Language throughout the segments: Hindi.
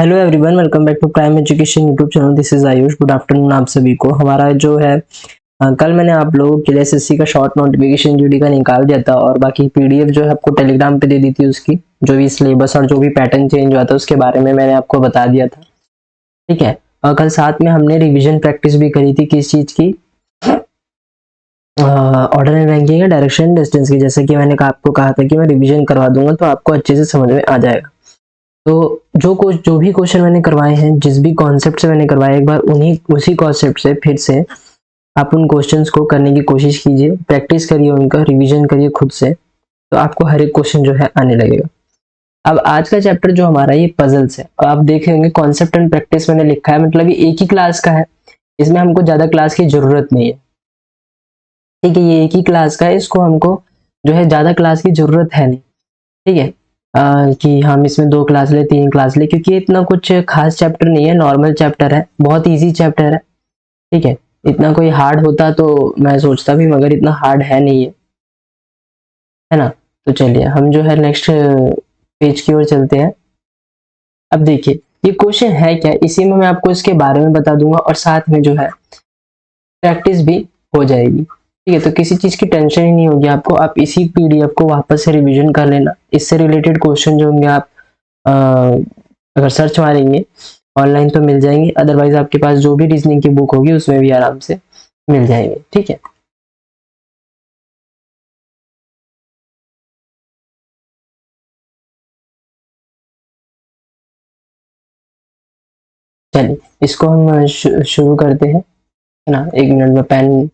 Hello everyone, welcome back to prime education YouTube channel. This is Ayush. Good afternoon आप सभी को। हमारा जो है कल मैंने आप लोगों के लिए एसएससी का शॉर्ट नोटिफिकेशन जीडी का निकाल दिया था और बाकी पीडीएफ जो है आपको टेलीग्राम पे दे दी थी। उसकी जो भी सिलेबस और जो भी पैटर्न चेंज हुआ था उसके बारे में मैंने आपको बता दिया था, ठीक है। और कल साथ में हमने रिविजन प्रैक्टिस भी करी थी। किस चीज की? ऑर्डर एंड रैंकिंग है, डायरेक्शन डिस्टेंस की। जैसे कि मैंने आपको कहा था कि मैं रिविजन करवा दूंगा तो आपको अच्छे से समझ में आ जाएगा। तो जो भी क्वेश्चन मैंने करवाए हैं, जिस भी कॉन्सेप्ट से मैंने करवाए, एक बार उसी कॉन्सेप्ट से फिर से आप उन क्वेश्चंस को करने की कोशिश कीजिए, प्रैक्टिस करिए, उनका रिवीजन करिए खुद से, तो आपको हर एक क्वेश्चन जो है आने लगेगा। अब आज का चैप्टर जो हमारा ये पजल्स है, और आप देखे होंगे कॉन्सेप्ट एंड प्रैक्टिस मैंने लिखा है, मतलब ये एक ही क्लास का है, इसमें हमको ज्यादा क्लास की जरूरत नहीं है, ठीक है। ये एक ही क्लास का है, इसको हमको जो है ज्यादा क्लास की जरूरत है नहीं, ठीक है। कि हम इसमें 2 क्लास ले, 3 क्लास ले, क्योंकि इतना कुछ खास चैप्टर नहीं है, नॉर्मल चैप्टर है, बहुत इजी चैप्टर है, ठीक है। इतना कोई हार्ड होता तो मैं सोचता भी, मगर इतना हार्ड है नहीं है ना। तो चलिए हम जो है नेक्स्ट पेज की ओर चलते हैं। अब देखिए ये क्वेश्चन है क्या, इसी में मैं आपको इसके बारे में बता दूंगा और साथ में जो है प्रैक्टिस भी हो जाएगी, ठीक है। तो किसी चीज की टेंशन ही नहीं होगी आपको। आप इसी पीडीएफ को वापस से रिवीजन कर लेना। इससे रिलेटेड क्वेश्चन जो होंगे आप अगर सर्च मारेंगे ऑनलाइन तो मिल जाएंगे, अदरवाइज आपके पास जो भी रीजनिंग की बुक होगी उसमें भी आराम से मिल जाएंगे, ठीक है। चलिए इसको हम शुरू करते हैं, है ना। 1 मिनट में पेन।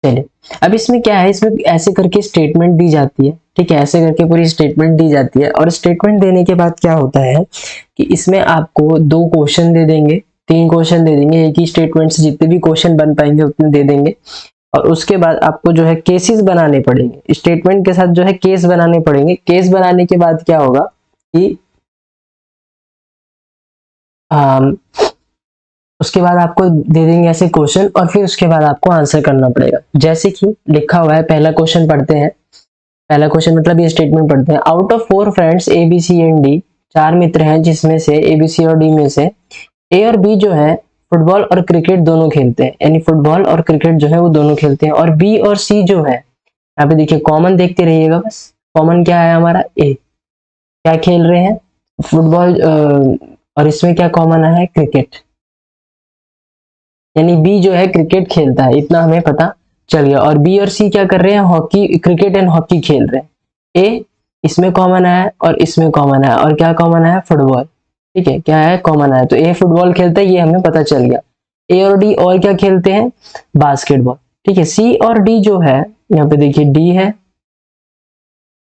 चलिए अब इसमें क्या है, इसमें ऐसे करके स्टेटमेंट दी जाती है, ठीक है। ऐसे करके पूरी स्टेटमेंट दी जाती है और स्टेटमेंट देने के बाद क्या होता है कि इसमें आपको 2 क्वेश्चन दे देंगे, 3 क्वेश्चन दे देंगे। एक ही स्टेटमेंट से जितने भी क्वेश्चन बन पाएंगे उतने दे देंगे और उसके बाद आपको जो है केसेस बनाने पड़ेंगे। स्टेटमेंट के साथ जो है केस बनाने पड़ेंगे। केस बनाने के बाद क्या होगा कि उसके बाद आपको दे देंगे ऐसे क्वेश्चन और फिर उसके बाद आपको आंसर करना पड़ेगा। जैसे कि लिखा हुआ है, पहला क्वेश्चन पढ़ते हैं। पहला क्वेश्चन मतलब ये स्टेटमेंट पढ़ते हैं। Out of 4 friends A B C and D, 4 मित्र हैं जिसमें से ए बी सी और डी में से ए और बी जो है फुटबॉल और क्रिकेट दोनों खेलते हैं, यानी फुटबॉल और क्रिकेट जो है वो दोनों खेलते हैं। और बी और सी जो है, यहाँ पे देखिए कॉमन देखते रहिएगा, बस कॉमन क्या है हमारा, ए। क्या खेल रहे हैं, फुटबॉल, और इसमें क्या कॉमन है, क्रिकेट, यानी बी जो है क्रिकेट खेलता है, इतना हमें पता चल गया। और बी और सी क्या कर रहे हैं, हॉकी, क्रिकेट एंड हॉकी खेल रहे हैं। ए इसमें कॉमन है और इसमें कॉमन है, और क्या कॉमन है, फुटबॉल, ठीक है। क्या है, कॉमन है, तो ए फुटबॉल खेलता है, ये हमें पता चल गया। ए और डी और क्या खेलते हैं, बास्केटबॉल, ठीक है। सी और डी जो है, यहाँ पे देखिए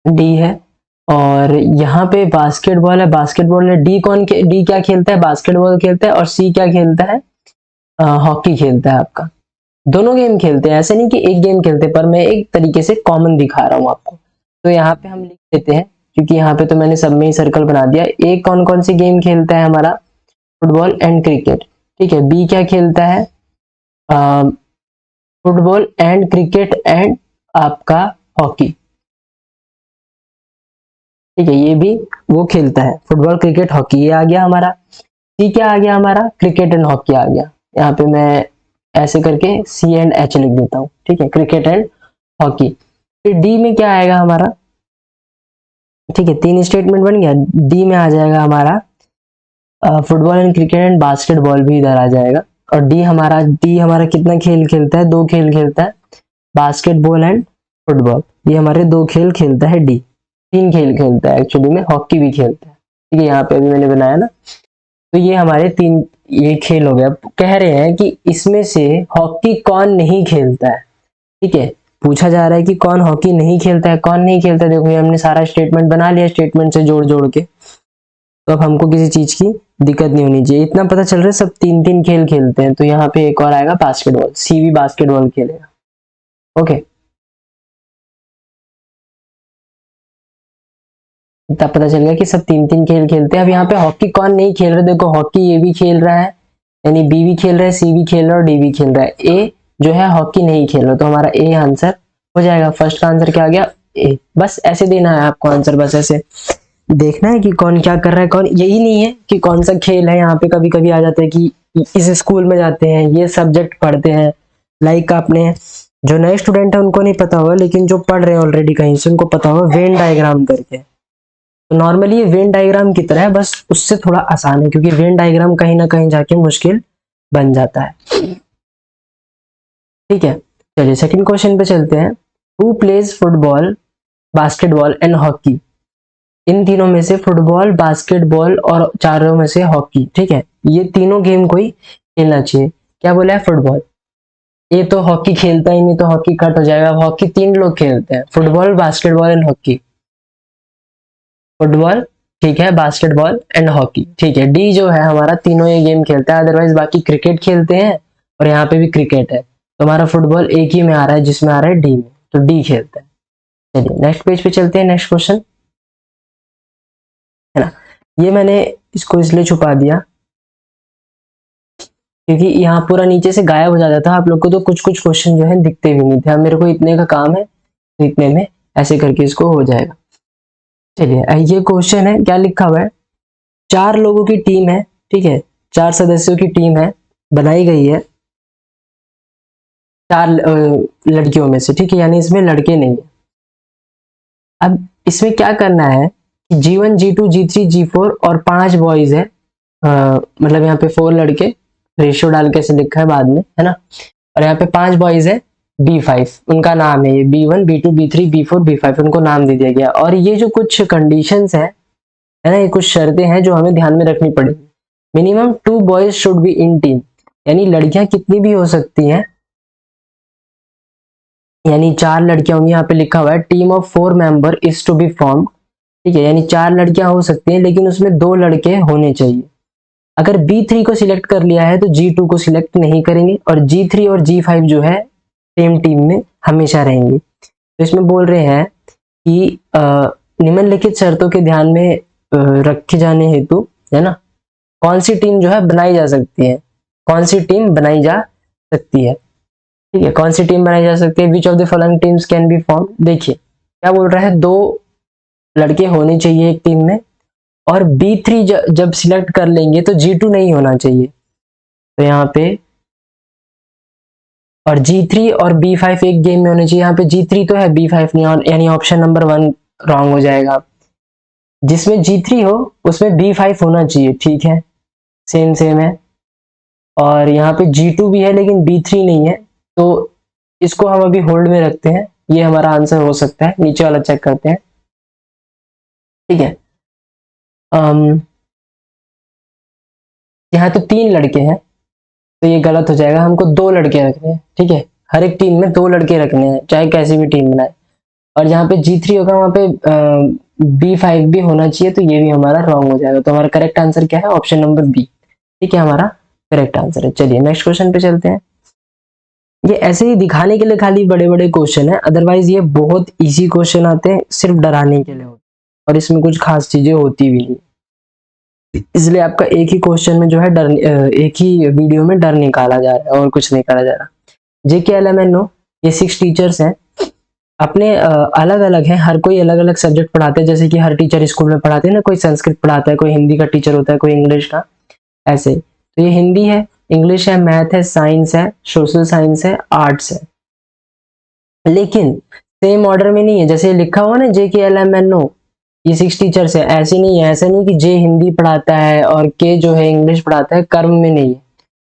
डी है और यहाँ पे बास्केटबॉल है, बास्केटबॉल है। डी क्या खेलता है, बास्केटबॉल खेलता है, और सी क्या खेलता है, हॉकी खेलता है। आपका दोनों गेम खेलते हैं, ऐसे नहीं कि एक गेम खेलते, पर मैं एक तरीके से कॉमन दिखा रहा हूं आपको। तो यहाँ पे हम लिख देते हैं, क्योंकि यहाँ पे तो मैंने सब में ही सर्कल बना दिया। ए कौन कौन सी गेम खेलता है हमारा, फुटबॉल एंड क्रिकेट, ठीक है। बी क्या खेलता है, फुटबॉल एंड क्रिकेट एंड आपका हॉकी, ठीक है। ये भी वो खेलता है, फुटबॉल क्रिकेट हॉकी, ये आ गया हमारा। सी क्या आ गया हमारा, क्रिकेट एंड हॉकी आ गया। यहाँ पे मैं ऐसे करके सी एंड एच लिख देता हूँ, ठीक है, क्रिकेट एंड हॉकी। फिर डी में क्या आएगा हमारा, ठीक है, 3 स्टेटमेंट बन गया। डी में आ जाएगा हमारा football and cricket and basketball भी इधर आ जाएगा। और डी हमारा कितना खेल खेलता है, 2 खेल खेलता है, बास्केटबॉल एंड फुटबॉल। ये हमारे 2 खेल खेलता है डी। 3 खेल खेलता है एक्चुअली में, हॉकी भी खेलता है, ठीक है। यहाँ पे अभी मैंने बनाया ना, तो ये हमारे 3 ये खेल हो गया। कह रहे हैं कि इसमें से हॉकी कौन नहीं खेलता है, ठीक है। पूछा जा रहा है कि कौन हॉकी नहीं खेलता है, कौन नहीं खेलता है। देखो ये हमने सारा स्टेटमेंट बना लिया, स्टेटमेंट से जोड़ जोड़ के, तो अब हमको किसी चीज की दिक्कत नहीं होनी चाहिए। इतना पता चल रहा है सब 3-3 खेल खेलते हैं। तो यहाँ पे एक और आएगा बास्केटबॉल, सी भी बास्केटबॉल खेलेगा, ओके। इतना पता चल गया कि सब 3-3 खेल खेलते हैं। अब यहाँ पे हॉकी कौन नहीं खेल रहा, देखो हॉकी ये भी खेल रहा है, यानी बी भी खेल रहा है, सी भी खेल रहा है और डी भी खेल रहा है। ए जो है हॉकी नहीं खेल रहा, तो हमारा ए आंसर हो जाएगा। फर्स्ट का आंसर क्या आ गया, ए। बस ऐसे देना है आपको आंसर, बस ऐसे देखना है कि कौन क्या कर रहा है, कौन, यही नहीं है कि कौन सा खेल है। यहाँ पे कभी कभी आ जाता है कि इस स्कूल में जाते हैं, ये सब्जेक्ट पढ़ते हैं। लाइक आपने, जो नए स्टूडेंट है उनको नहीं पता होगा, लेकिन जो पढ़ रहे हैं ऑलरेडी कहीं से उनको पता होगा वेन डायग्राम करके। तो नॉर्मली ये वेन डायग्राम की तरह है, बस उससे थोड़ा आसान है, क्योंकि वेन डायग्राम कहीं ना कहीं जाके मुश्किल बन जाता है। ठीक है, चलिए सेकंड क्वेश्चन पे चलते हैं। Who plays football, basketball and hockey? इन तीनों में से फुटबॉल, बास्केटबॉल और चारों में से हॉकी, ठीक है, ये तीनों गेम कोई खेलना चाहिए। क्या बोला है? फुटबॉल। ये तो हॉकी खेलता ही नहीं, तो हॉकी कट हो जाएगा। अब हॉकी 3 लोग खेलते हैं, football, basketball and hockey. Football, ठीक है, बास्केटबॉल एंड हॉकी, ठीक है। डी जो है हमारा, तीनों ये गेम खेलता है, अदरवाइज बाकी क्रिकेट खेलते हैं, और यहाँ पे भी क्रिकेट है। तो हमारा फुटबॉल एक ही में आ रहा है, जिसमें आ रहा है डी में, तो डी खेलता है। चलिए नेक्स्ट पेज पे चलते हैं, नेक्स्ट क्वेश्चन है ना। ये मैंने इसको इसलिए छुपा दिया क्योंकि यहाँ पूरा नीचे से गायब हो जाता था, आप लोग को तो कुछ कुछ क्वेश्चन जो है दिखते भी नहीं थे। अब मेरे को इतने का काम है, तो इतने में ऐसे करके इसको हो जाएगा। चलिए ये क्वेश्चन है, क्या लिखा हुआ है? 4 लोगों की टीम है, ठीक है, 4 सदस्यों की टीम है, बनाई गई है 4 लड़कियों में से, ठीक है, यानी इसमें लड़के नहीं है। अब इसमें क्या करना है कि G1, G2, G3, G4 और 5 बॉयज है, मतलब यहाँ पे 4 लड़के, रेशियो डाल के ऐसे लिखा है बाद में, है ना। और यहाँ पे 5 बॉयज है, B5 उनका नाम है, ये B1, B2, B3, B4, B5 उनको नाम दे दिया गया। और ये जो कुछ कंडीशंस है ना, ये कुछ शर्तें हैं जो हमें ध्यान में रखनी पड़ेगी। Minimum 2 boys should be in team, यानी लड़कियां कितनी भी हो सकती हैं, यानी 4 लड़कियां होंगी। यहाँ पे लिखा हुआ है team of 4 member is to be form, ठीक है, यानी 4 लड़कियां हो सकती हैं, लेकिन उसमें 2 लड़के होने चाहिए। अगर B3 को सिलेक्ट कर लिया है तो G2 को सिलेक्ट नहीं करेंगे, और G3 और G5 जो है सेम टीम में हमेशा रहेंगे। तो इसमें बोल रहे हैं कि निम्नलिखित शर्तों के ध्यान में रखे जाने हेतु, है ना, कौन सी टीम जो है बनाई जा सकती है, कौन सी टीम बनाई जा सकती है, ठीक है, कौन सी टीम बनाई जा सकती है। Which of the following teams can be form? देखिए क्या बोल रहा है, 2 लड़के होने चाहिए एक टीम में, और B3 जब सिलेक्ट कर लेंगे तो G2 नहीं होना चाहिए, तो यहाँ पे, और G3 और B5 एक गेम में होने चाहिए। यहाँ पे G3 तो है, B5 नहीं, यानी ऑप्शन नंबर 1 रॉन्ग हो जाएगा। जिसमें G3 हो उसमें B5 होना चाहिए, ठीक है, सेम सेम है। और यहाँ पे G2 भी है लेकिन B3 नहीं है, तो इसको हम अभी होल्ड में रखते हैं, ये हमारा आंसर हो सकता है। नीचे वाला चेक करते हैं, ठीक है। यहाँ तो 3 लड़के हैं, तो ये गलत हो जाएगा, हमको 2 लड़के रखने हैं, ठीक है, हर एक टीम में 2 लड़के रखने हैं, चाहे कैसी भी टीम बनाए। और जहाँ पे G3 होगा वहां पे B5 भी होना चाहिए, तो ये भी हमारा रॉन्ग हो जाएगा। तो हमारा करेक्ट आंसर क्या है? ऑप्शन नंबर बी, ठीक है, हमारा करेक्ट आंसर है। चलिए नेक्स्ट क्वेश्चन पे चलते हैं। ये ऐसे ही दिखाने के लिए खाली बड़े बड़े क्वेश्चन है, अदरवाइज ये बहुत इजी क्वेश्चन आते हैं, सिर्फ डराने के लिए होते हैं, और इसमें कुछ खास चीजें होती भी नहीं, इसलिए आपका एक ही क्वेश्चन में जो है डर, एक ही वीडियो में डर निकाला जा रहा है और कुछ नहीं करा जा रहा। JK LMNO, ये 6 टीचर्स हैं, अपने अलग अलग हैं, हर कोई अलग अलग सब्जेक्ट पढ़ाते हैं, जैसे कि हर टीचर स्कूल में पढ़ाते हैं ना, कोई संस्कृत पढ़ाता है, कोई हिंदी का टीचर होता है, कोई इंग्लिश का, ऐसे। तो ये हिंदी है, इंग्लिश है, मैथ है, साइंस है, सोशल साइंस है, आर्ट्स है, लेकिन सेम ऑर्डर में नहीं है। जैसे लिखा हुआ ना JK LMNO, ये 6 टीचर्स है, ऐसे नहीं है, ऐसा नहीं कि जे हिंदी पढ़ाता है और के जो है इंग्लिश पढ़ाता है, कर्म में नहीं है,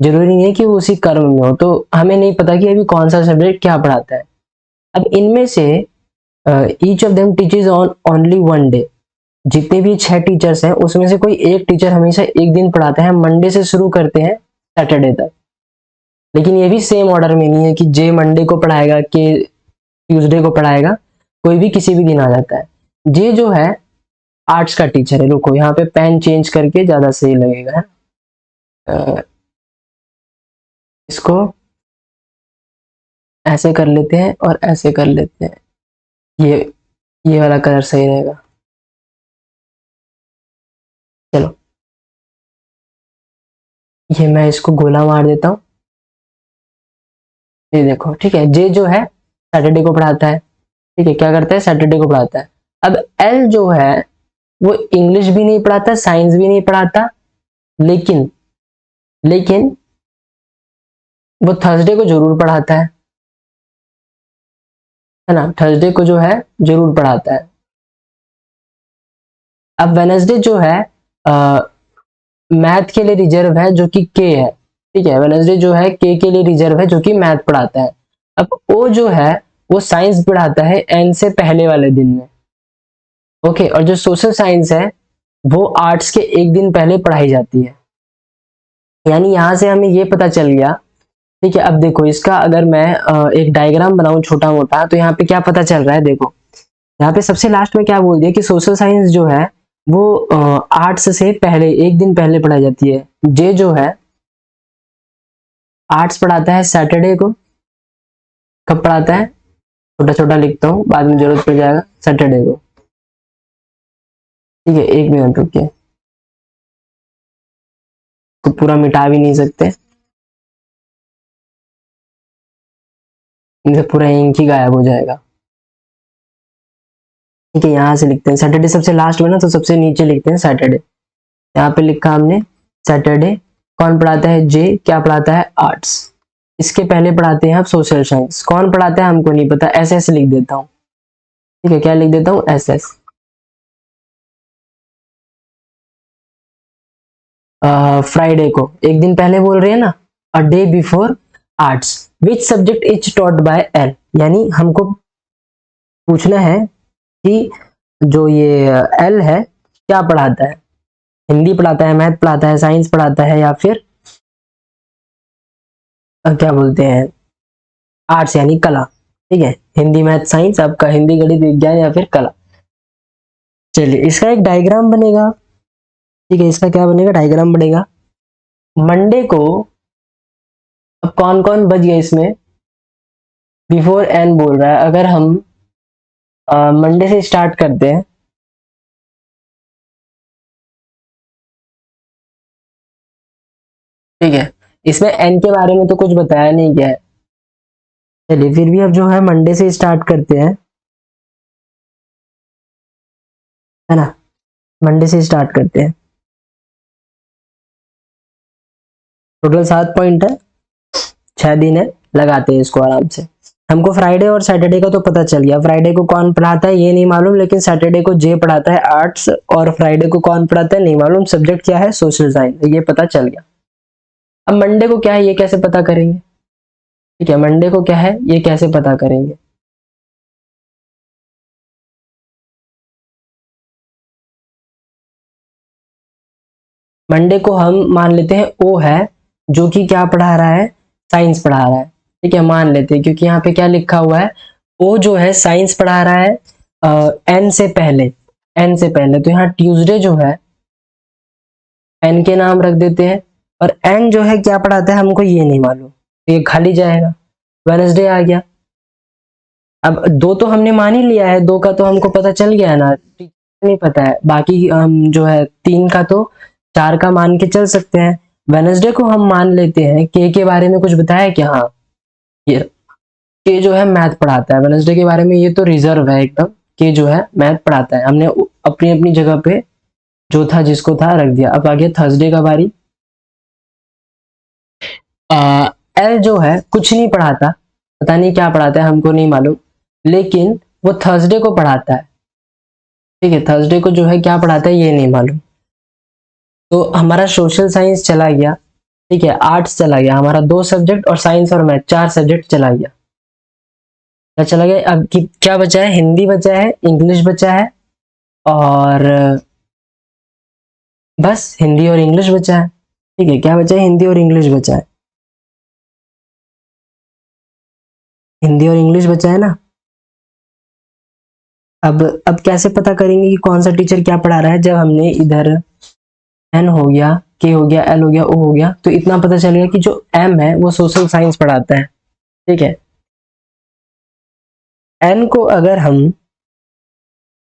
जरूरी नहीं है कि वो उसी कर्म में हो, तो हमें नहीं पता कि अभी कौन सा सब्जेक्ट क्या पढ़ाता है। अब इनमें से each of them teachers on only 1 day, जितने भी 6 टीचर्स हैं उसमें से कोई एक टीचर हमेशा एक दिन पढ़ाता है, मंडे से शुरू करते हैं सैटरडे तक, लेकिन ये भी सेम ऑर्डर में नहीं है कि जे मंडे को पढ़ाएगा, के ट्यूसडे को पढ़ाएगा, कोई भी किसी भी दिन आ जाता है। जे जो है आर्ट्स का टीचर है, रुको यहाँ पे पेन चेंज करके ज्यादा सही लगेगा, इसको ऐसे कर लेते हैं और ऐसे कर लेते हैं, ये वाला कलर सही रहेगा। चलो ये मैं इसको गोला मार देता हूँ, ये देखो, ठीक है। जे जो है सैटरडे को पढ़ाता है, ठीक है, क्या करता है, सैटरडे को पढ़ाता है। अब एल जो है वो इंग्लिश भी नहीं पढ़ाता, साइंस भी नहीं पढ़ाता, लेकिन वो थर्सडे को जरूर पढ़ाता है ना, थर्सडे को जो है जरूर पढ़ाता है। अब वेनसडे जो है मैथ के लिए रिजर्व है, जो कि के है, ठीक है। वेनसडे जो है के लिए रिजर्व है, जो कि मैथ पढ़ाता है। अब ओ जो है वो साइंस पढ़ाता है एन से पहले वाले दिन में, ओके। और जो सोशल साइंस है वो आर्ट्स के एक दिन पहले पढ़ाई जाती है। यानी यहां से हमें ये पता चल गया, ठीक है। अब देखो इसका अगर मैं एक डायग्राम बनाऊं छोटा मोटा, तो यहाँ पे क्या पता चल रहा है, देखो यहाँ पे सबसे लास्ट में क्या बोल दिया कि सोशल साइंस जो है वो आर्ट्स से पहले एक दिन पहले पढ़ाई जाती है। जे जो है आर्ट्स पढ़ाता है सैटरडे को। कब पढ़ाता है, छोटा छोटा लिखता हूँ, बाद में जरूरत पड़ जाएगा, सैटरडे को, ठीक है। एक मिनट रुकिए, तो पूरा मिटा भी नहीं सकते, इनसे पूरा इंक ही गायब हो जाएगा, ठीक है। यहाँ से लिखते हैं सैटरडे सबसे लास्ट में ना, तो सबसे नीचे लिखते हैं सैटरडे। यहाँ पे लिखा हमने सैटरडे। कौन पढ़ाता है, जे। क्या पढ़ाता है, आर्ट्स। इसके पहले पढ़ाते हैं आप सोशल साइंस। कौन पढ़ाता है हमको नहीं पता, एस एस लिख देता हूँ, ठीक है। क्या लिख देता हूँ, एस एस। फ्राइडे को एक दिन पहले बोल रहे हैं ना, a day before arts. Which subject is taught by L, यानी हमको पूछना है कि जो ये एल है क्या पढ़ाता है, हिंदी पढ़ाता है, मैथ पढ़ाता है, साइंस पढ़ाता है, या फिर क्या बोलते हैं आर्ट्स यानी कला, ठीक है। हिंदी मैथ साइंस, आपका हिंदी गणित विज्ञान या फिर कला। चलिए इसका एक डायग्राम बनेगा, ठीक है। इसका क्या बनेगा, डायग्राम बनेगा। मंडे को, अब कौन कौन बच गया इसमें, बिफोर एन बोल रहा है। अगर हम मंडे से स्टार्ट करते हैं, ठीक है। इसमें एन के बारे में तो कुछ बताया नहीं गया है, चलिए फिर भी अब जो है मंडे से स्टार्ट करते हैं, है ना। मंडे से स्टार्ट करते हैं। टोटल 7 पॉइंट है, 6 दिन है, लगाते हैं इसको आराम से। हमको फ्राइडे और सैटरडे का तो पता चल गया। फ्राइडे को कौन पढ़ाता है ये नहीं मालूम, लेकिन सैटरडे को जे पढ़ाता है आर्ट्स, और फ्राइडे को कौन पढ़ाता है नहीं मालूम, सब्जेक्ट क्या है, सोशल साइंस, ये पता चल गया। अब मंडे को क्या है ये कैसे पता करेंगे, ठीक है। मंडे को क्या है ये कैसे पता करेंगे, मंडे को हम मान लेते हैं ओ है, जो कि क्या पढ़ा रहा है, साइंस पढ़ा रहा है, ठीक है। मान लेते हैं क्योंकि यहाँ पे क्या लिखा हुआ है, ओ जो है साइंस पढ़ा रहा है एन से पहले, एन से पहले। तो यहाँ ट्यूसडे जो है एन के नाम रख देते हैं, और एन जो है क्या पढ़ाता है हमको ये नहीं मालूम, तो ये खाली जाएगा। वेनसडे आ गया। अब दो तो हमने मान ही लिया है, दो का तो हमको पता चल गया है ना, नहीं पता है। बाकी हम जो है 3 का तो 4 का मान के चल सकते हैं। वेनसडे को हम मान लेते हैं के बारे में कुछ बताया कि हाँ ये के जो है मैथ पढ़ाता है। वेनसडे के बारे में ये तो रिजर्व है एकदम, के जो है मैथ पढ़ाता है। हमने अपनी अपनी जगह पे जो था जिसको था रख दिया। अब आ गया थर्सडे का बारी। एल जो है कुछ नहीं पढ़ाता, पता नहीं क्या पढ़ाता है हमको नहीं मालूम, लेकिन वो थर्सडे को पढ़ाता है, ठीक है। थर्सडे को जो है क्या पढ़ाता है ये नहीं मालूम। तो हमारा सोशल साइंस चला गया, ठीक है। आर्ट्स चला गया, हमारा 2 सब्जेक्ट, और साइंस और मैथ 4 सब्जेक्ट चला गया। क्या चला गया, अब क्या बचा है, हिंदी बचा है, इंग्लिश बचा है, और बस हिंदी और इंग्लिश बचा है, ठीक है। क्या बचा है, हिंदी और इंग्लिश बचा है, हिंदी और इंग्लिश बचा है ना। अब कैसे पता करेंगे कि कौन सा टीचर क्या पढ़ा रहा है, जब हमने इधर एन हो गया, के हो गया, एल हो गया, ओ हो गया, तो इतना पता चल गया कि जो एम है वो सोशल साइंस पढ़ाता है, ठीक है। एन को अगर हम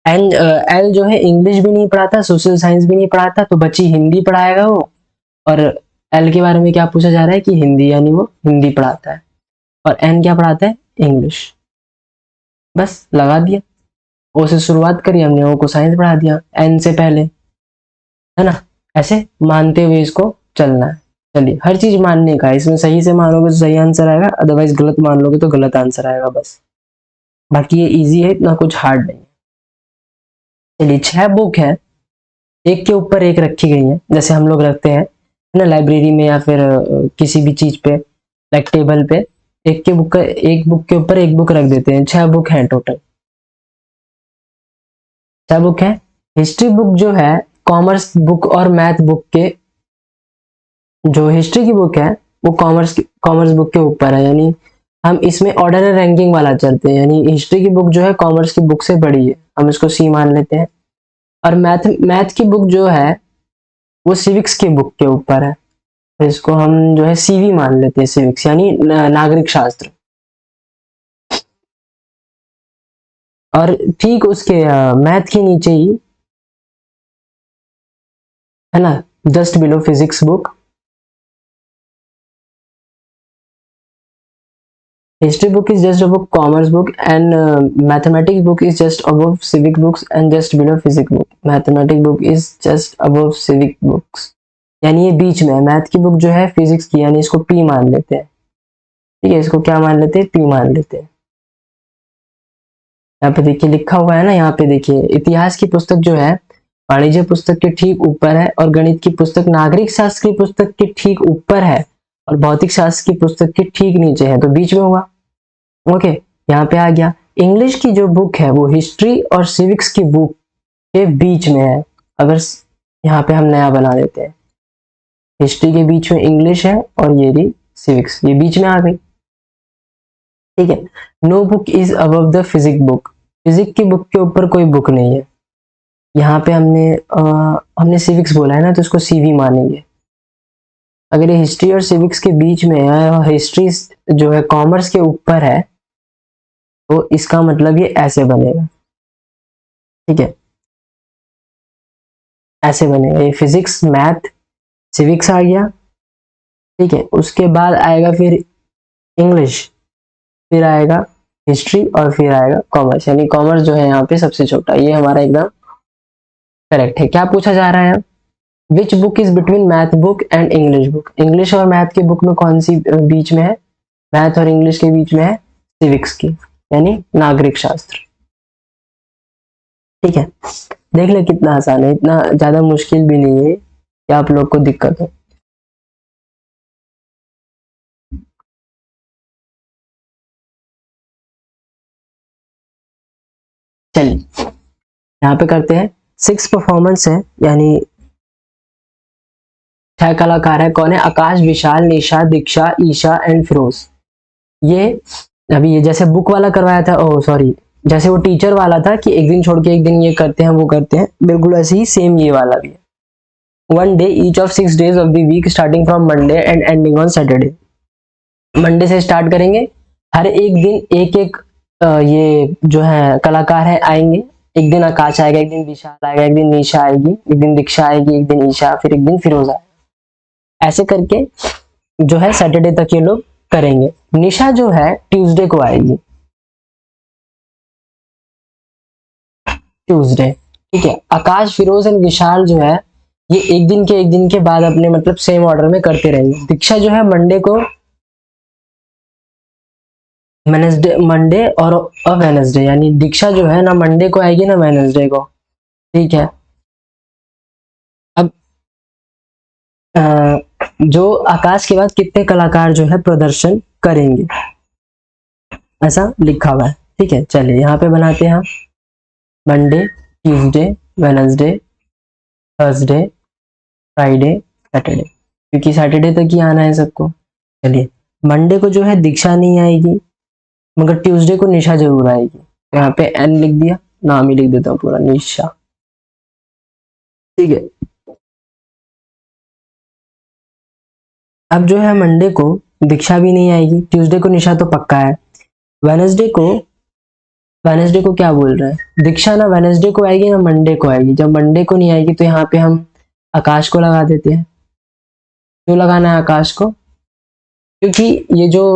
एन एल जो है इंग्लिश भी नहीं पढ़ाता, सोशल साइंस भी नहीं पढ़ाता, तो बच्ची हिंदी पढ़ाएगा वो। और एल के बारे में क्या पूछा जा रहा है कि हिंदी, यानी वो हिंदी पढ़ाता है। और एन क्या पढ़ाता है, इंग्लिश। बस लगा दिया। ओ से शुरुआत करी हमने, ओ को साइंस पढ़ा दिया एन से पहले, है ना। ऐसे मानते हुए इसको चलना है। चलिए, हर चीज मानने का है, इसमें सही से मानोगे तो सही आंसर आएगा, अदरवाइज गलत मान लोगे तो गलत आंसर आएगा बस। बाकी ये इजी है, इतना कुछ हार्ड नहीं। चलिए, 6 बुक है, एक के ऊपर एक रखी गई है, जैसे हम लोग रखते हैं ना लाइब्रेरी में या फिर किसी भी चीज पे, लाइक टेबल पे, एक बुक के ऊपर एक बुक रख देते हैं। 6 बुक हैं टोटल, 6 बुक है। हिस्ट्री बुक जो है, कॉमर्स बुक और मैथ बुक के, जो हिस्ट्री की बुक है वो कॉमर्स बुक के ऊपर है, यानी हम इसमें ऑर्डर रैंकिंग वाला चलते हैं, यानी हिस्ट्री की बुक जो है कॉमर्स की बुक से बड़ी है, हम इसको सी मान लेते हैं। और मैथ की बुक जो है वो सिविक्स की बुक के ऊपर है, तो इसको हम जो है सीवी मान लेते हैं, सिविक्स यानी नागरिक शास्त्र। और ठीक उसके मैथ के नीचे ही है ना, just below physics book, history book is just above commerce book, and mathematics book is just above civic books, and just below physics book, mathematics book is just above civic books, यानी ये बीच में है। मैथ की बुक जो है फिजिक्स की, यानी इसको पी मान लेते हैं, ठीक है, इसको क्या मान लेते हैं, पी मान लेते हैं। यहाँ पे देखिए लिखा हुआ है ना, यहाँ पे देखिए इतिहास की पुस्तक जो है वाणिज्य पुस्तक के ठीक ऊपर है, और गणित की पुस्तक नागरिक शास्त्र की पुस्तक के ठीक ऊपर है, और भौतिक शास्त्र की पुस्तक के ठीक नीचे है, तो बीच में हुआ। ओके, यहाँ पे आ गया। इंग्लिश की जो बुक है वो हिस्ट्री और सिविक्स की बुक के बीच में है। अगर यहाँ पे हम नया बना देते हैं, हिस्ट्री के बीच में इंग्लिश है और ये रही सिविक्स, ये बीच में आ गई, ठीक है। No book is above the physic book, physic की बुक के ऊपर कोई बुक नहीं है। यहाँ पे हमने सिविक्स बोला है ना, तो इसको सीवी मानेंगे। अगर ये हिस्ट्री और सिविक्स के बीच में है और हिस्ट्री जो है कॉमर्स के ऊपर है, तो इसका मतलब ये ऐसे बनेगा, ठीक है, ऐसे बनेगा। ये फिजिक्स मैथ सिविक्स आ गया, ठीक है। उसके बाद आएगा फिर इंग्लिश, फिर आएगा हिस्ट्री, और फिर आएगा कॉमर्स, यानी कॉमर्स जो है यहाँ पे सबसे छोटा। ये हमारा एकदम करेक्ट है। क्या पूछा जा रहा है, which book is between math book and English book, English और मैथ की बुक में कौन सी बीच में है, मैथ और इंग्लिश के बीच में है सिविक्स की, यानी नागरिक शास्त्र, ठीक है। देख ले कितना आसान है, इतना ज्यादा मुश्किल भी नहीं है कि आप लोग को दिक्कत हो। चलिए, यहाँ पे करते हैं 6 परफॉर्मेंस है, यानी 6 कलाकार है। कौन है, आकाश, विशाल, निशा, दीक्षा, ईशा एंड फिरोज। ये अभी ये जैसे बुक वाला करवाया था, ओह सॉरी, जैसे वो टीचर वाला था कि एक दिन छोड़ के एक दिन ये करते हैं वो करते हैं, बिल्कुल ऐसे ही सेम ये वाला भी है। 1 day each of 6 days of the week starting from Monday and ending on Saturday। Monday से स्टार्ट करेंगे, हर एक दिन एक एक ये जो है कलाकार है आएंगे। एक दिन आकाश आएगा, एक दिन विशाल आएगा, एक दिन निशा आएगी, एक दिन दीक्षा आएगी, एक दिन ईशा, फिर एक दिन फिरोज आएगा। ऐसे करके जो है सैटरडे तक ये लोग करेंगे। निशा जो है ट्यूसडे को आएगी, ट्यूसडे, ठीक है। आकाश, फिरोज एंड विशाल जो है ये एक दिन के बाद अपने मतलब सेम ऑर्डर में करते रहेंगे। दीक्षा जो है मंडे को, मंडे और वेनसडे, यानी दीक्षा जो है ना मंडे को आएगी ना वेनसडे को, ठीक है। अब जो आकाश के बाद कितने कलाकार जो है प्रदर्शन करेंगे, ऐसा लिखा हुआ है, ठीक है। चलिए यहाँ पे बनाते हैं हम Monday, Tuesday, Wednesday, Thursday, Friday, Saturday, क्योंकि सैटरडे तक ही आना है सबको। चलिए, मंडे को जो है दीक्षा नहीं आएगी, मगर ट्यूसडे को निशा जरूर आएगी। तो यहाँ पे एन लिख दिया, नाम ही लिख देता हूँ पूरा, निशा, ठीक है। अब जो है मंडे को दीक्षा भी नहीं आएगी, ट्यूसडे को निशा तो पक्का है, वेनसडे को क्या बोल रहे हैं, दीक्षा ना वेनसडे को आएगी ना मंडे को आएगी। जब मंडे को नहीं आएगी तो यहाँ पे हम आकाश को लगा देते हैं। क्यों लगाना है आकाश को, क्योंकि ये जो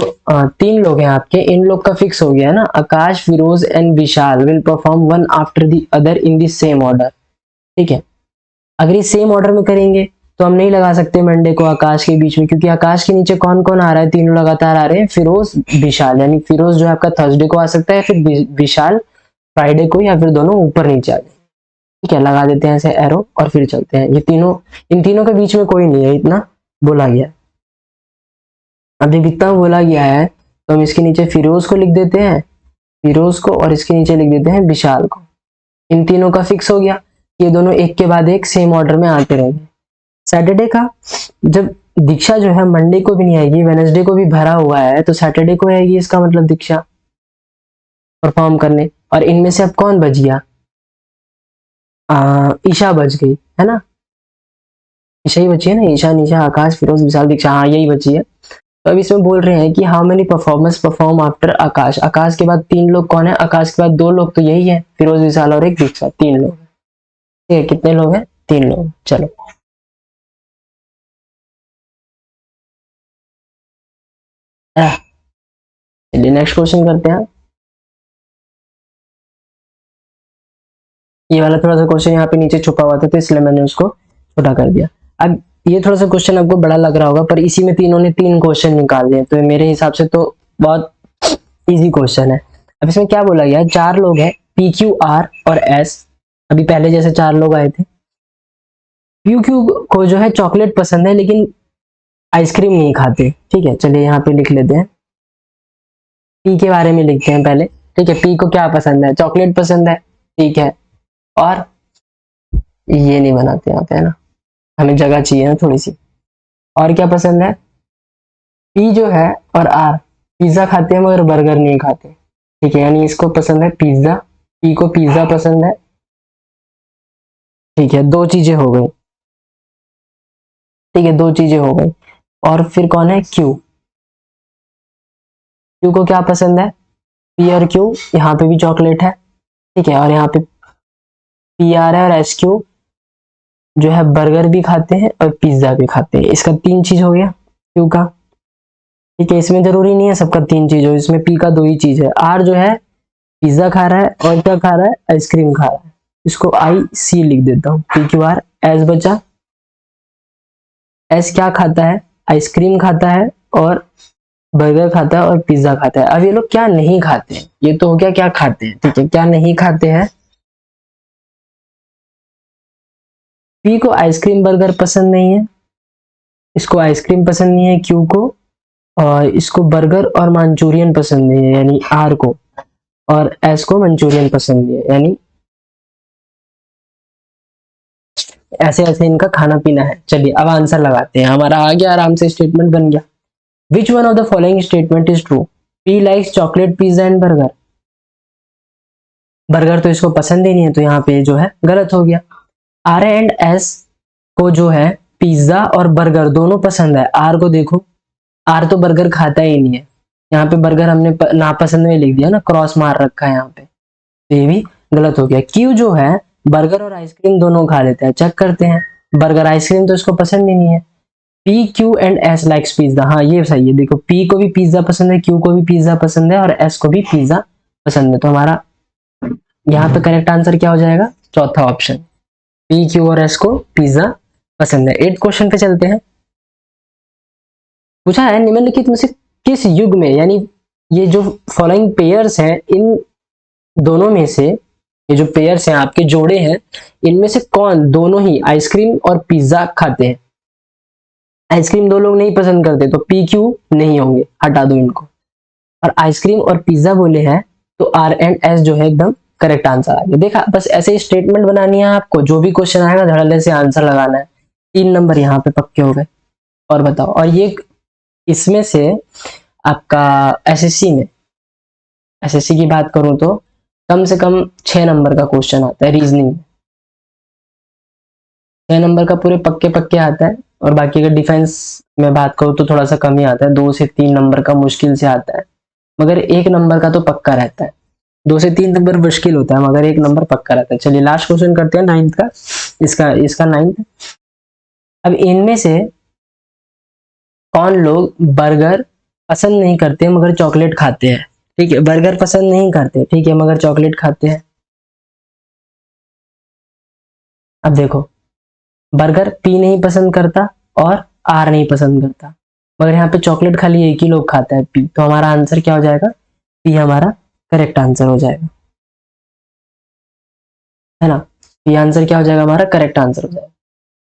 3 लोग हैं आपके, इन लोग का फिक्स हो गया ना, Akash, Firoz and Vishal will perform one after the other in the same order. ठीक है, अगर ये सेम ऑर्डर में करेंगे तो हम नहीं लगा सकते मंडे को आकाश के बीच में, क्योंकि आकाश के नीचे कौन कौन आ रहा है, तीनों लगातार आ रहे हैं, फिरोज विशाल, यानी फिरोज जो है आपका थर्सडे को आ सकता है, फिर विशाल फ्राइडे को, या फिर दोनों ऊपर नीचे आ जाए। ठीक है, लगा देते हैं ऐसे एरो और फिर चलते हैं। ये तीनों, इन तीनों के बीच में कोई नहीं है, इतना बोला गया। अब जब इतना बोला गया है तो हम इसके नीचे फिरोज को लिख देते हैं, फिरोज को, और इसके नीचे लिख देते हैं विशाल को। इन तीनों का फिक्स हो गया, ये दोनों एक के बाद एक सेम ऑर्डर में आते रहेंगे। सैटरडे का, जब दीक्षा जो है मंडे को भी नहीं आएगी, वेडनेसडे को भी भरा हुआ है, तो सैटरडे को आएगी, इसका मतलब दीक्षा परफॉर्म करने। और इनमें से अब कौन बच गया, ईशा बच गई है ना, ईशा ही बची है ना, ईशा, निशा, आकाश, फिरोज, विशाल, दीक्षा, हाँ यही बची है। तो अब इसमें बोल रहे हैं कि how many performance perform after Akash. Akash के बाद 3 लोग कौन है, आकाश के बाद 2 लोग तो यही है, फिरोज, विशाल और एक दीक्षा, 3 लोग। ठीक है, कितने लोग हैं, 3 लोग। चलो चलिए नेक्स्ट क्वेश्चन करते हैं। ये वाला थोड़ा सा क्वेश्चन यहाँ पे नीचे छुपा हुआ था, तो इसलिए मैंने उसको छोटा कर दिया। अब ये थोड़ा सा क्वेश्चन आपको बड़ा लग रहा होगा, पर इसी में तीनों ने 3 क्वेश्चन निकाल दिए, तो मेरे हिसाब से तो बहुत इजी क्वेश्चन है। अब इसमें क्या बोला गया है, 4 लोग हैं, पी, क्यू, आर और एस। अभी पहले जैसे 4 लोग आए थे। पी क्यू को जो है चॉकलेट पसंद है, लेकिन आइसक्रीम नहीं खाते। ठीक है, चलिए यहाँ पे लिख लेते हैं, पी के बारे में लिखते हैं पहले। ठीक है, पी को क्या पसंद है, चॉकलेट पसंद है। ठीक है, और ये नहीं बनाते यहाँ पे, है ना, हमें जगह चाहिए ना थोड़ी सी। और क्या पसंद है, पी जो है और आर पिज्जा खाते हैं मगर बर्गर नहीं खाते। ठीक है, यानी इसको पसंद है पिज्जा, पी को पिज्जा पसंद है। ठीक है, 2 चीजें हो गई। ठीक है, 2 चीजें हो गई। और फिर कौन है, क्यू। क्यू को क्या पसंद है, पी और क्यू, यहाँ पे भी चॉकलेट है। ठीक है, और यहाँ पे पी आर है और एस क्यू जो है बर्गर भी खाते हैं और पिज्जा भी खाते हैं। इसका 3 चीज हो गया क्यू का। ठीक है, इसमें जरूरी नहीं है सबका 3 चीज हो, इसमें पी का 2 ही चीज है। आर जो है पिज्जा खा रहा है और क्या खा रहा है, आइसक्रीम खा रहा है। इसको आई सी लिख देता हूँ, पी क्यू आर। एस बचा, एस क्या खाता है, आइसक्रीम खाता है और बर्गर खाता है और पिज्जा खाता है। अब ये लोग क्या नहीं खाते हैं, ये तो हो गया क्या खाते हैं। ठीक है, क्या नहीं खाते हैं, पी को आइसक्रीम बर्गर पसंद नहीं है, इसको आइसक्रीम पसंद नहीं है क्यू को, और इसको बर्गर और मंचूरियन पसंद नहीं है यानी आर को, और एस को मंचूरियन पसंद नहीं है, यानी ऐसे ऐसे इनका खाना पीना है। चलिए अब आंसर लगाते हैं, हमारा आ गया आराम से, स्टेटमेंट बन गया। Which one of the following statement is true, P likes chocolate, pizza and burger. Burger तो इसको पसंद ही नहीं है, तो यहाँ पे जो है गलत हो गया। आर एंड एस को जो है पिज्जा और बर्गर दोनों पसंद है। आर को देखो, आर तो बर्गर खाता ही नहीं है, यहाँ पे बर्गर हमने नापसंद में लिख दिया ना, क्रॉस मार रखा है यहाँ पे, तो ये भी गलत हो गया। क्यू जो है बर्गर और आइसक्रीम दोनों खा लेते हैं, चेक करते हैं, बर्गर आइसक्रीम तो इसको पसंद ही नहीं है। P Q and S likes pizza, हाँ ये सही है, देखो पी को भी पिज्जा पसंद है, क्यू को भी पिज्जा पसंद है और एस को भी पिज्जा पसंद है। तो हमारा यहाँ पे करेक्ट आंसर क्या हो जाएगा, चौथा ऑप्शन, पी क्यू और एस को पिज्जा पसंद है। 8 क्वेश्चन पे चलते हैं। पूछा है निम्नलिखित में से किस युग में, यानी ये जो फॉलोइंग पेयर्स हैं, इन दोनों में से, ये जो पेयर्स हैं आपके जोड़े हैं, इनमें से कौन दोनों ही आइसक्रीम और पिज्जा खाते हैं। आइसक्रीम 2 लोग नहीं पसंद करते, तो पी क्यू नहीं होंगे, हटा दो इनको। और आइसक्रीम और पिज्जा बोले हैं, तो आर एंड एस जो है एकदम करेक्ट आंसर आ गया। देखा, बस ऐसे ही स्टेटमेंट बनानी है आपको, जो भी क्वेश्चन आएगा धड़ल्ले से आंसर लगाना है। 3 नंबर यहाँ पे पक्के हो गए। और बताओ, और ये इसमें से आपका एसएससी में, एसएससी की बात करूं तो कम से कम 6 नंबर का क्वेश्चन आता है रीजनिंग, 6 नंबर का पूरे पक्के पक्के आता है। और बाकी अगर डिफेंस में बात करूं तो थोड़ा सा कम ही आता है, 2 से 3 नंबर का मुश्किल से आता है, मगर 1 नंबर का तो पक्का रहता है। 2 से 3 नंबर मुश्किल होता है, मगर 1 नंबर पक्का रहता है। चलिए लास्ट क्वेश्चन करते हैं 9th का, इसका 9th। अब इनमें से कौन लोग बर्गर पसंद नहीं करते मगर चॉकलेट खाते हैं, ठीक है। बर्गर पसंद नहीं करते, ठीक है, मगर चॉकलेट खाते हैं। अब देखो, बर्गर पी नहीं पसंद करता और आर नहीं पसंद करता, मगर यहाँ पे चॉकलेट खाली एक ही लोग खाता है, पी। तो हमारा आंसर क्या हो जाएगा? पी हमारा करेक्ट आंसर हो जाएगा, है ना। पी आंसर क्या हो जाएगा? हमारा करेक्ट आंसर हो जाएगा।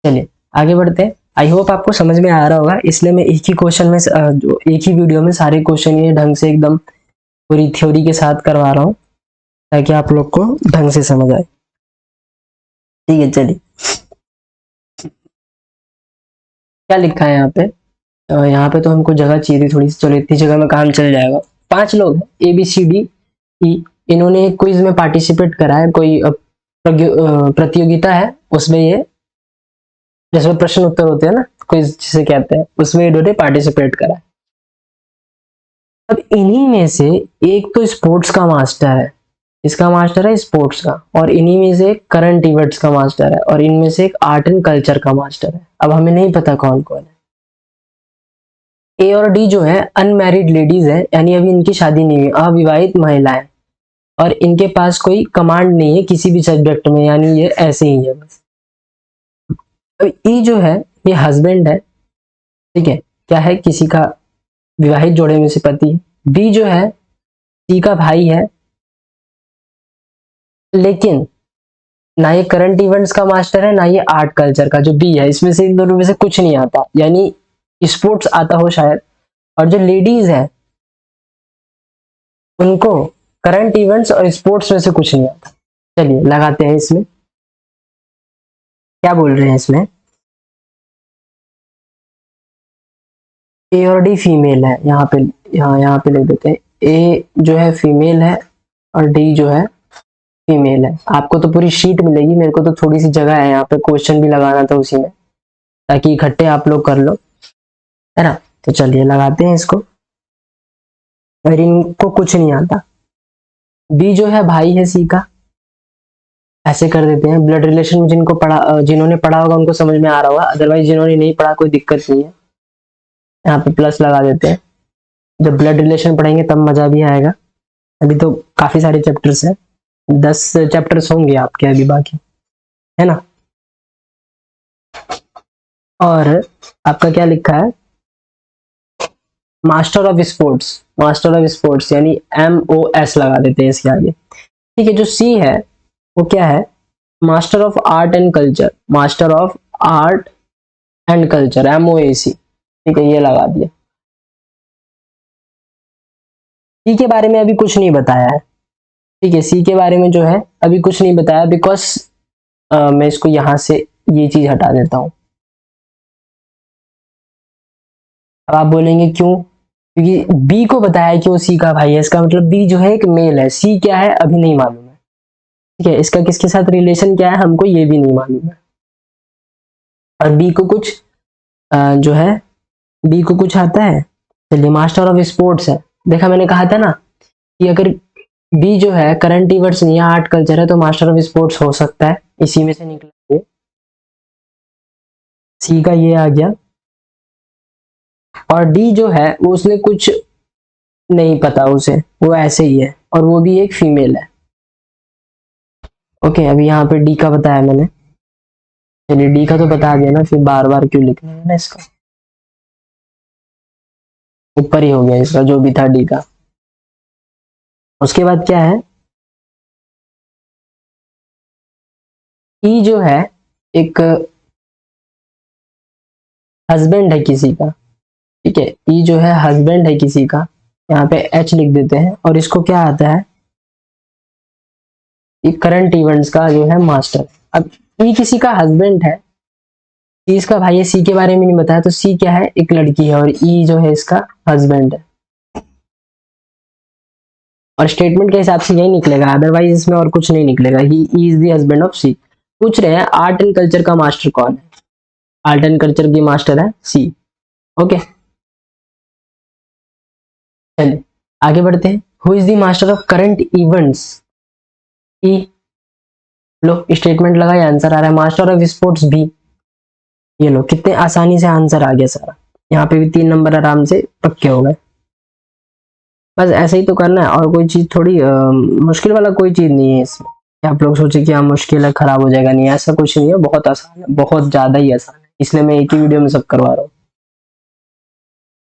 चलिए आगे बढ़ते हैं। आई होप आपको समझ में आ रहा होगा, इसलिए मैं एक ही क्वेश्चन में जो एक ही वीडियो में सारे क्वेश्चन ये ढंग से एकदम पूरी थ्योरी के साथ करवा रहा हूँ, ताकि आप लोग को ढंग से समझ आए। ठीक है, चलिए क्या लिखा है यहाँ पे? यहाँ पे तो हमको जगह चाहिए थी थोड़ी सी, चलो इतनी जगह में काम चल जाएगा। 5 लोग हैं, ABCDE, इन्होंने एक क्विज में पार्टिसिपेट करा है, कोई प्रतियोगिता है, उसमें ये जिसमें प्रश्न उत्तर होते हैं ना, क्विज जिसे कहते हैं, उसमें इन्होंने पार्टिसिपेट करा है। अब इन्हीं में से एक तो स्पोर्ट्स का मास्टर है, इसका मास्टर है स्पोर्ट्स का, और इन्हीं में से एक करंट इवेंट्स का मास्टर है, और इनमें से एक आर्ट एंड कल्चर का मास्टर है। अब हमें नहीं पता कौन कौन है। ए और डी जो है अनमैरिड लेडीज है, यानी अभी इनकी शादी नहीं हुई, अविवाहित महिलाएं, और इनके पास कोई कमांड नहीं है किसी भी सब्जेक्ट में, यानी ये ऐसे ही है बस। अब ई जो है ये हस्बैंड है, ठीक है, क्या है, किसी का विवाहित जोड़े में से पति है। बी जो है सी का भाई है, लेकिन ना ये करंट इवेंट्स का मास्टर है, ना ये आर्ट कल्चर का। जो बी है इसमें से इन दोनों में से कुछ नहीं आता, यानी स्पोर्ट्स आता हो शायद। और जो लेडीज है उनको करंट इवेंट्स और स्पोर्ट्स में से कुछ नहीं आता। चलिए लगाते हैं इसमें, क्या बोल रहे हैं इसमें? ए और डी फीमेल है, यहाँ पे लिख देते हैं। ए जो है फीमेल है और डी जो है फीमेल है। आपको तो पूरी शीट मिलेगी, मेरे को तो थोड़ी सी जगह है, यहाँ पे क्वेश्चन भी लगाना था उसी में, ताकि इकट्ठे आप लोग कर लो, है ना। तो चलिए लगाते हैं इसको, और इनको कुछ नहीं आता। बी जो है भाई है सी का, ऐसे कर देते हैं। ब्लड रिलेशन में जिन्होंने पढ़ा होगा उनको समझ में आ रहा होगा, अदरवाइज जिन्होंने नहीं पढ़ा कोई दिक्कत नहीं है, यहाँ पे प्लस लगा देते हैं। जब ब्लड रिलेशन पढ़ेंगे तब मजा भी आएगा। अभी तो काफी सारे चैप्टर्स हैं, 10 चैप्टर्स होंगे आपके अभी बाकी, है ना। और आपका क्या लिखा है? मास्टर ऑफ स्पोर्ट्स यानी MOS लगा देते हैं इसके आगे, ठीक है। जो सी है वो क्या है? Master of art and culture, MOAC, ठीक है, ये लगा दिया। सी के बारे में अभी कुछ नहीं बताया है, ठीक है, सी के बारे में जो है अभी कुछ नहीं बताया, बिकॉज मैं इसको यहां से ये चीज हटा देता हूं। अब आप बोलेंगे क्यों? क्योंकि बी को बताया है कि वो सी का भाई है, इसका मतलब बी जो है एक मेल है। सी क्या है अभी नहीं मालूम है, ठीक है, इसका किसके साथ रिलेशन क्या है हमको ये भी नहीं मालूम है। और बी को कुछ जो है बी को कुछ आता है। चलिए मास्टर ऑफ स्पोर्ट्स है, देखा मैंने कहा था ना कि अगर बी जो है करंट इवेंट्स नहीं है, आर्ट कल्चर है, तो मास्टर ऑफ स्पोर्ट्स हो सकता है, इसी में से निकला। सी का ये आ गया। और डी जो है वो उसने कुछ नहीं पता उसे, वो ऐसे ही है, और वो भी एक फीमेल है। ओके, अभी यहाँ पे डी का बताया मैंने, चलिए डी का तो बता दिया ना, फिर बार बार क्यों लिखना है ना, इसका ऊपर ही हो गया इसका जो भी था डी का। उसके बाद क्या है? ई जो है एक हस्बैंड है किसी का, ठीक है, ई जो है हस्बैंड है किसी का, यहाँ पे एच लिख देते हैं। और इसको क्या आता है? ये करंट इवेंट्स का जो है मास्टर। अब ई किसी का हस्बैंड है, सी इसका भाई है, सी के बारे में नहीं बताया, तो सी क्या है? एक लड़की है, और ई जो है इसका हस्बैंड है। और स्टेटमेंट के हिसाब से यही निकलेगा, अदरवाइज इसमें और कुछ नहीं निकलेगा। He is the husband of C. पूछ रहे हैं आर्ट एंड कल्चर का मास्टर कौन है? आर्ट एंड कल्चर की मास्टर है सी। ओके, चलिए आगे बढ़ते हैं। Who is the master of current events? E. लो स्टेटमेंट लगा, आंसर आ रहा है। Master of sports B. ये लो कितने आसानी से आंसर आ गया सारा, यहाँ पे भी 3 नंबर आराम से पक्के हो गए। बस ऐसे ही तो करना है, और कोई चीज थोड़ी मुश्किल वाला कोई चीज नहीं है इसमें कि आप लोग सोचे कि हाँ मुश्किल है खराब हो जाएगा, नहीं ऐसा कुछ नहीं है, बहुत आसान है, बहुत ज्यादा ही आसान है, इसलिए मैं एक ही वीडियो में सब करवा रहा हूँ।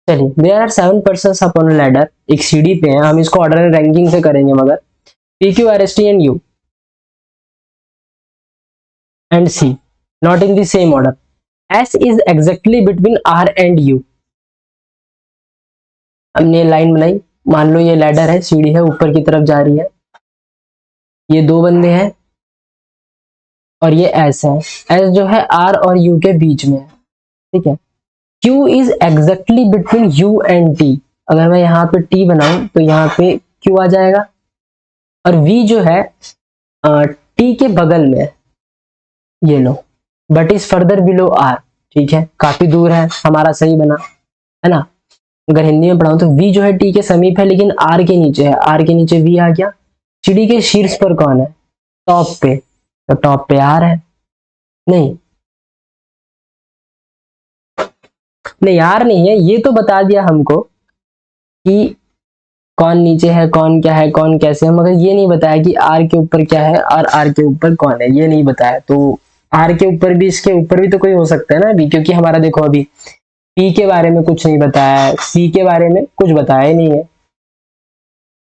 चलिए, there are 7 persons upon a ladder, एक सीढ़ी पे है, हम इसको ऑर्डर रैंकिंग से करेंगे, मगर P Q R S T and U and C not in the same order, S is exactly between R and U. हमने लाइन बनाई, मान लो ये लैडर है, सीढ़ी है, ऊपर की तरफ जा रही है, ये दो बंदे हैं और ये एस है, एस जो है आर और यू के बीच में है, ठीक है। Q is exactly between U and T, अगर मैं यहाँ पे T बनाऊं तो यहाँ पे Q आ जाएगा, और V जो है T के बगल में, ये लो, but is further below R, ठीक है, काफी दूर है, हमारा सही बना, है ना। अगर हिंदी में पढ़ाऊं तो V जो है T के समीप है लेकिन R के नीचे है, R के नीचे V आ गया। सीढ़ी के शीर्ष पर कौन है, टॉप पे, तो टॉप पे R है, नहीं नहीं यार नहीं है, ये तो बता दिया हमको कि कौन नीचे है, कौन क्या है, कौन कैसे है, मगर ये नहीं बताया कि आर के ऊपर क्या है और आर के ऊपर कौन है, ये नहीं बताया। तो आर के ऊपर भी, इसके ऊपर भी तो कोई हो सकता है ना अभी, क्योंकि हमारा देखो अभी पी के बारे में कुछ नहीं बताया है, सी के बारे में कुछ बताया ही नहीं है,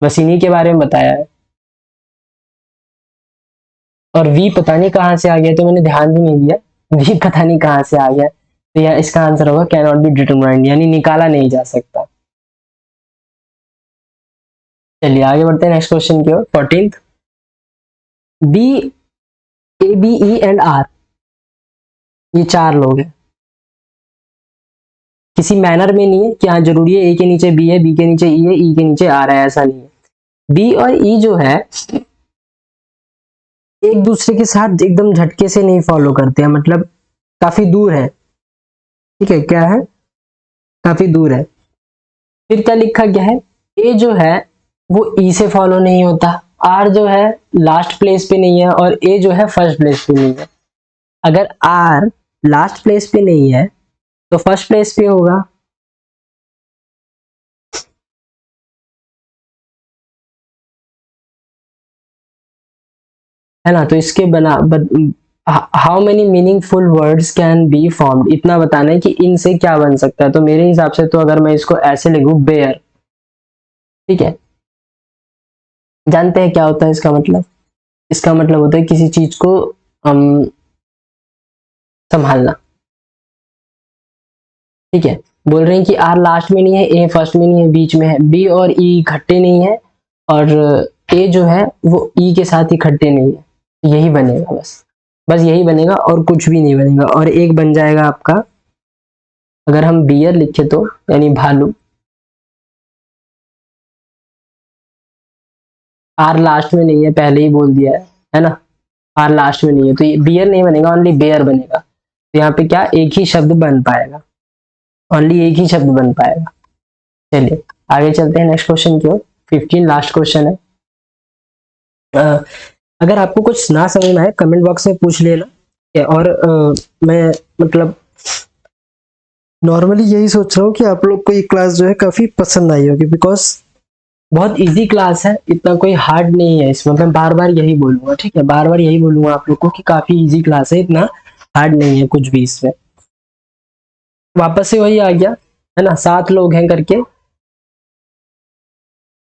बस इन्हीं के बारे में बताया है, और वी पता नहीं कहाँ से आ गया, तो मैंने ध्यान भी नहीं दिया, वी पता नहीं कहाँ से आ गया, तो यह इसका आंसर होगा कैन नॉट बी डिटरमाइंड, यानी निकाला नहीं जा सकता। चलिए आगे बढ़ते हैं नेक्स्ट क्वेश्चन की ओर। 14th, B, A B E and R, ये चार लोग हैं, किसी मैनर में नहीं है कि हाँ जरूरी है ए के नीचे बी है, बी के नीचे ई है, ई के नीचे आर है, ऐसा नहीं है। बी और ई जो है एक दूसरे के साथ एकदम झटके से नहीं फॉलो करते हैं, मतलब काफी दूर है, ठीक है, क्या है, काफी दूर है। फिर क्या लिखा गया है, ए जो है वो ई से फॉलो नहीं होता, आर जो है लास्ट प्लेस पे नहीं है, और ए जो है फर्स्ट प्लेस पे नहीं है। अगर आर लास्ट प्लेस पे नहीं है तो फर्स्ट प्लेस पे होगा, है ना। तो इसके बना how many meaningful words can be formed, इतना बताना है कि इनसे क्या बन सकता है। तो मेरे हिसाब से तो अगर मैं इसको ऐसे लिखूं, बेयर, ठीक है, जानते हैं क्या होता है इसका मतलब, इसका मतलब होता है किसी चीज को संभालना, ठीक है। बोल रहे हैं कि आर लास्ट में नहीं है, ए फर्स्ट में नहीं है, बीच में है, बी और ई इकट्ठे नहीं है, और ए जो है वो ई के साथ इकट्ठे नहीं है, यही बनेगा, बस बस यही बनेगा और कुछ भी नहीं बनेगा। और एक बन जाएगा आपका, अगर हम बियर लिखे तो, यानी भालू, आर लास्ट में नहीं है, पहले ही बोल दिया है ना, आर लास्ट में नहीं है, तो ये बियर नहीं बनेगा, ओनली बेयर बनेगा। तो यहाँ पे क्या, एक ही शब्द बन पाएगा, ओनली एक ही शब्द बन पाएगा। चलिए आगे चलते हैं नेक्स्ट क्वेश्चन की ओर। 15 लास्ट क्वेश्चन है। अगर आपको कुछ ना समझ में आए कमेंट बॉक्स में पूछ लेना, और मैं मतलब नॉर्मली यही सोच रहा हूँ कि आप लोग को ये क्लास जो है काफी पसंद आई होगी, बिकॉज बहुत इजी क्लास है, इतना कोई हार्ड नहीं है इसमें, मैं बार बार यही बोलूंगा, ठीक है, बार बार यही बोलूंगा आप लोग को कि काफी इजी क्लास है, इतना हार्ड नहीं है कुछ भी इसमें। वापस से वही आ गया, है ना, 7 लोग हैं करके,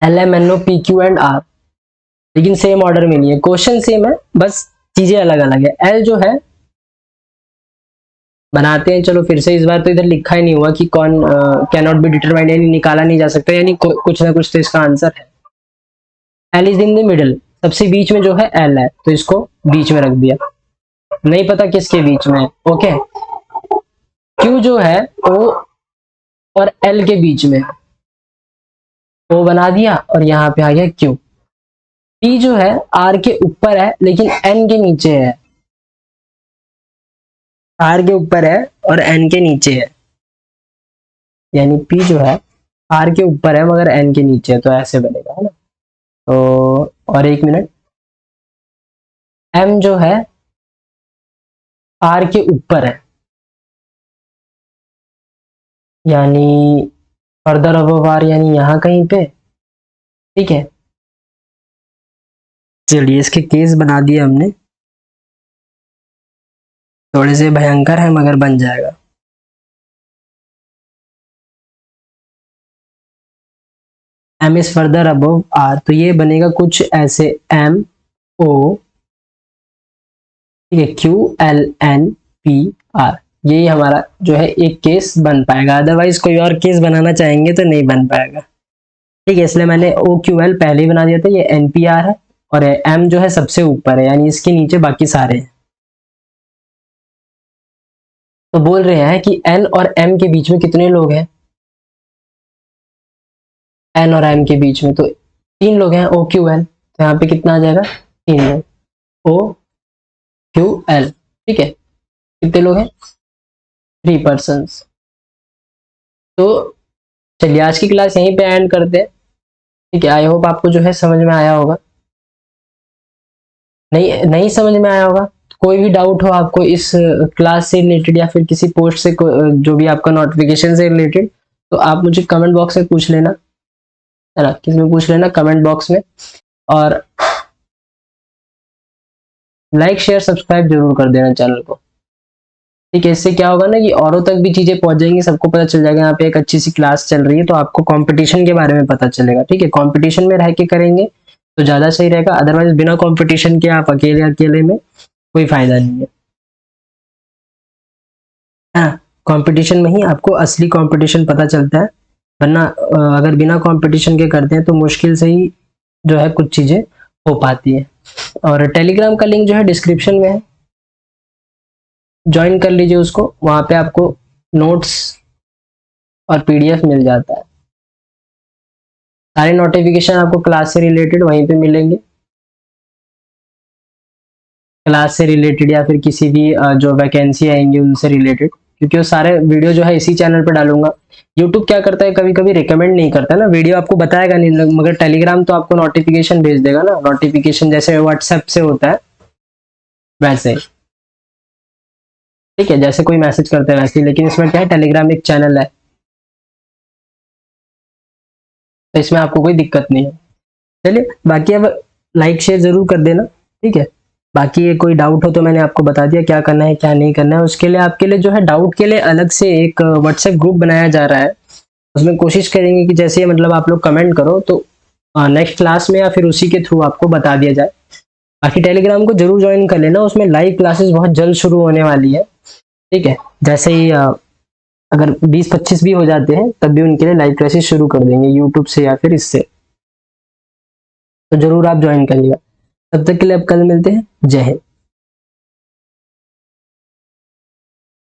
L M N O P Q and R, लेकिन सेम ऑर्डर में नहीं है, क्वेश्चन सेम है, बस चीजें अलग अलग है। एल जो है बनाते हैं, चलो फिर से, इस बार तो इधर लिखा ही नहीं हुआ कि कौन कैन नॉट बी डिटरमाइंड, यानी निकाला नहीं जा सकता, यानी कुछ ना कुछ तो इसका आंसर है। L is in the middle, सबसे बीच में जो है एल है, तो इसको बीच में रख दिया, नहीं पता किसके बीच में है, ओके। क्यू जो है ओ और एल के बीच में, ओ बना दिया और यहाँ पे आ गया क्यू। पी जो है आर के ऊपर है लेकिन एन के नीचे है, आर के ऊपर है और एन के नीचे है, यानी पी जो है आर के ऊपर है मगर एन के नीचे है, तो ऐसे बनेगा, है ना। तो और एक मिनट, एम जो है आर के ऊपर है, यानी फर्दर अबव आर, यानी यहाँ कहीं पे, ठीक है, चलिए इसके केस बना दिए हमने, थोड़े से भयंकर है मगर बन जाएगा। M is further above R, तो ये बनेगा कुछ ऐसे, एम ओ, ठीक है, Q L N P R, यही हमारा जो है एक केस बन पाएगा। अदरवाइज कोई और केस बनाना चाहेंगे तो नहीं बन पाएगा। ठीक है, इसलिए मैंने ओ क्यू एल पहले ही बना दिया था, ये एन पी आर है, और एम जो है सबसे ऊपर है, यानी इसके नीचे बाकी सारे हैं। तो बोल रहे हैं कि एन और एम के बीच में कितने लोग हैं, एन और एम के बीच में तो 3 लोग हैं, ओ क्यू एल, तो यहाँ पे कितना आ जाएगा, 3 लोग, ओ क्यू एल, ठीक है, कितने लोग हैं, 3 पर्सन्स। तो चलिए आज की क्लास यहीं पे एंड करते हैं। ठीक है, आई होप आपको जो है समझ में आया होगा। नहीं नहीं समझ में आया होगा, कोई भी डाउट हो आपको इस क्लास से रिलेटेड या फिर किसी पोस्ट से जो भी आपका नोटिफिकेशन से रिलेटेड, तो आप मुझे कमेंट बॉक्स में पूछ लेना, है ना, किसी में पूछ लेना कमेंट बॉक्स में। और लाइक शेयर सब्सक्राइब जरूर कर देना चैनल को। ठीक है, इससे क्या होगा ना कि औरों तक भी चीजें पहुंच जाएंगी, सबको पता चल जाएगा यहाँ पे एक अच्छी सी क्लास चल रही है, तो आपको कंपटीशन के बारे में पता चलेगा। ठीक है, कंपटीशन में रह के करेंगे तो ज्यादा सही रहेगा, अदरवाइज बिना कंपटीशन के आप अकेले अकेले में कोई फायदा नहीं है। हाँ, कंपटीशन में ही आपको असली कंपटीशन पता चलता है, वरना अगर बिना कंपटीशन के करते हैं तो मुश्किल से ही जो है कुछ चीजें हो पाती है। और टेलीग्राम का लिंक जो है डिस्क्रिप्शन में है, ज्वाइन कर लीजिए उसको, वहां पे आपको नोट्स और पीडीएफ मिल जाता है, सारे नोटिफिकेशन आपको क्लास से रिलेटेड वहीं पे मिलेंगे, क्लास से रिलेटेड या फिर किसी भी जो वैकेंसी आएंगी उनसे रिलेटेड, क्योंकि वो सारे वीडियो जो है इसी चैनल पे डालूंगा। यूट्यूब क्या करता है, कभी कभी रिकमेंड नहीं करता ना, वीडियो आपको बताएगा नहीं, मगर टेलीग्राम तो आपको नोटिफिकेशन भेज देगा ना, नोटिफिकेशन जैसे व्हाट्सएप से होता है वैसे। ठीक है, जैसे कोई मैसेज करता है वैसे ही, लेकिन इसमें क्या है, टेलीग्राम एक चैनल है, तो इसमें आपको कोई दिक्कत नहीं है। चलिए, बाकी अब लाइक शेयर जरूर कर देना। ठीक है, बाकी ये कोई डाउट हो तो मैंने आपको बता दिया क्या करना है क्या नहीं करना है। उसके लिए आपके लिए जो है डाउट के लिए अलग से एक व्हाट्सएप ग्रुप बनाया जा रहा है, उसमें कोशिश करेंगे कि जैसे मतलब आप लोग कमेंट करो तो नेक्स्ट क्लास में या फिर उसी के थ्रू आपको बता दिया जाए। बाकी टेलीग्राम को जरूर ज्वाइन कर लेना, उसमें लाइव क्लासेस बहुत जल्द शुरू होने वाली है। ठीक है, जैसे ही अगर 20-25 भी हो जाते हैं तब भी उनके लिए लाइव क्लासेस शुरू कर देंगे यूट्यूब से या फिर इससे, तो जरूर आप ज्वाइन करिएगा। तब तक के लिए अब कल मिलते हैं, जय हिंद।